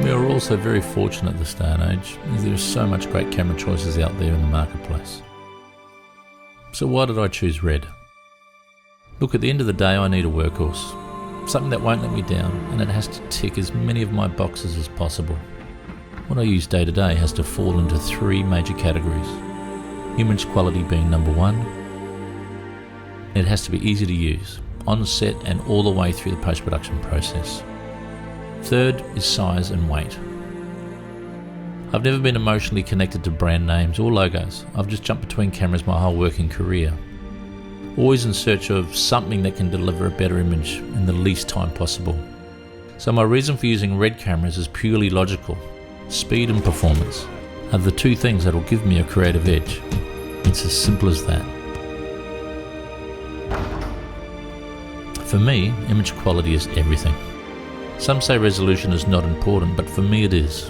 We are also very fortunate this day and age, as there is so much great camera choices out there in the marketplace. So why did I choose red? Look, at the end of the day I need a workhorse, something that won't let me down, and it has to tick as many of my boxes as possible. What I use day to day has to fall into three major categories. Image quality being number one. It has to be easy to use, on set and all the way through the post-production process. Third is size and weight. I've never been emotionally connected to brand names or logos. I've just jumped between cameras my whole working career, always in search of something that can deliver a better image in the least time possible. So my reason for using red cameras is purely logical. Speed and performance are the two things that will give me a creative edge. It's as simple as that. For me, image quality is everything. Some say resolution is not important, but for me it is.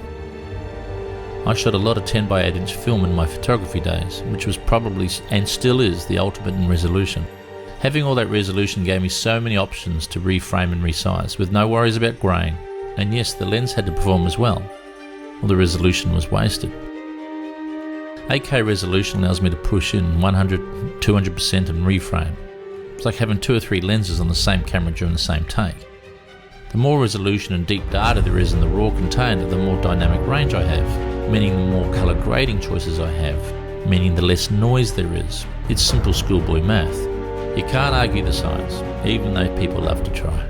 I shot a lot of 10x8 inch film in my photography days, which was probably and still is the ultimate in resolution. Having all that resolution gave me so many options to reframe and resize with no worries about grain, and yes, the lens had to perform as well, or the resolution was wasted. 8K resolution allows me to push in 100, 200% and reframe. It's like having 2 or 3 lenses on the same camera during the same take. The more resolution and deep data there is in the raw container, the more dynamic range I have, meaning the more colour grading choices I have, meaning the less noise there is. It's simple schoolboy math. You can't argue the science, even though people love to try.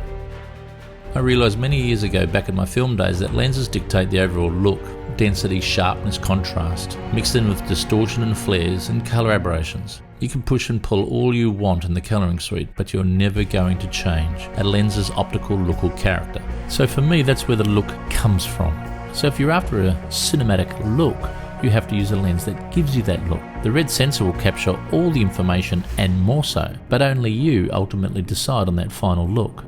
I realised many years ago back in my film days that lenses dictate the overall look, density, sharpness, contrast, mixed in with distortion and flares and colour aberrations. You can push and pull all you want in the colouring suite, but you're never going to change a lens's optical look or character. So for me, that's where the look comes from. So if you're after a cinematic look, you have to use a lens that gives you that look. The red sensor will capture all the information and more so, but only you ultimately decide on that final look.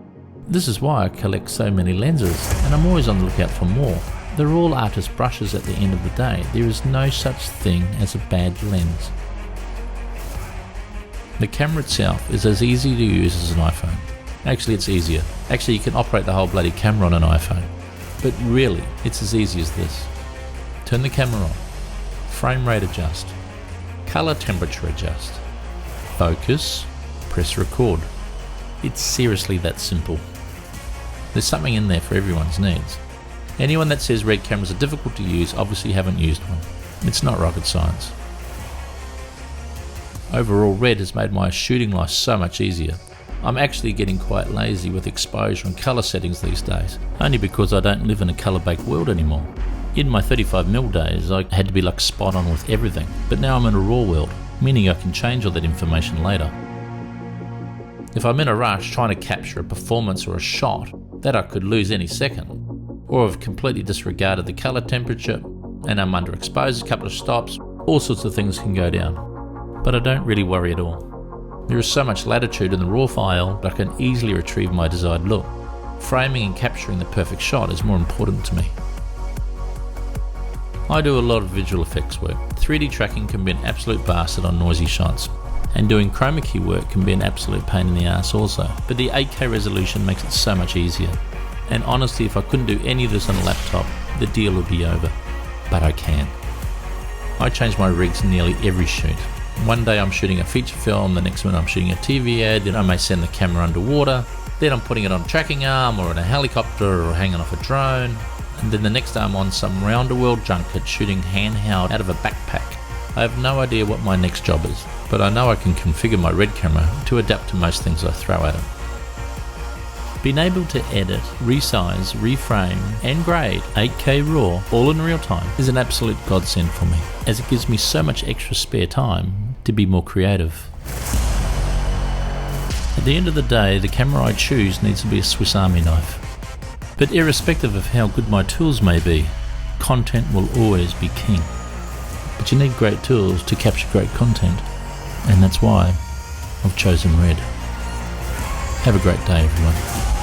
This is why I collect so many lenses, and I'm always on the lookout for more. They're all artist brushes at the end of the day. There is no such thing as a bad lens. The camera itself is as easy to use as an iPhone. Actually, it's easier. Actually, you can operate the whole bloody camera on an iPhone. But really, it's as easy as this. Turn the camera on. Frame rate adjust. Color temperature adjust. Focus. Press record. It's seriously that simple. There's something in there for everyone's needs. Anyone that says red cameras are difficult to use obviously haven't used one. It's not rocket science. Overall, red has made my shooting life so much easier. I'm actually getting quite lazy with exposure and colour settings these days, only because I don't live in a colour-baked world anymore. In my 35mm days, I had to be like spot on with everything, but now I'm in a raw world, meaning I can change all that information later. If I'm in a rush trying to capture a performance or a shot that I could lose any second, or I've completely disregarded the colour temperature and I'm underexposed a couple of stops, all sorts of things can go down. But I don't really worry at all. There is so much latitude in the raw file that I can easily retrieve my desired look. Framing and capturing the perfect shot is more important to me. I do a lot of visual effects work. 3D tracking can be an absolute bastard on noisy shots, and doing chroma key work can be an absolute pain in the ass also, but the 8K resolution makes it so much easier. And honestly, if I couldn't do any of this on a laptop, the deal would be over. But I can. I change my rigs nearly every shoot. One day I'm shooting a feature film, the next one I'm shooting a TV ad, then I may send the camera underwater, then I'm putting it on a tracking arm or in a helicopter or hanging off a drone, and then the next day I'm on some round-the-world junket shooting handheld out of a backpack. I have no idea what my next job is, but I know I can configure my red camera to adapt to most things I throw at it. Being able to edit, resize, reframe and grade 8K RAW all in real time is an absolute godsend for me, as it gives me so much extra spare time to be more creative. At the end of the day, the camera I choose needs to be a Swiss Army knife. But irrespective of how good my tools may be, content will always be king. But you need great tools to capture great content, and that's why I've chosen red. Have a great day, everyone.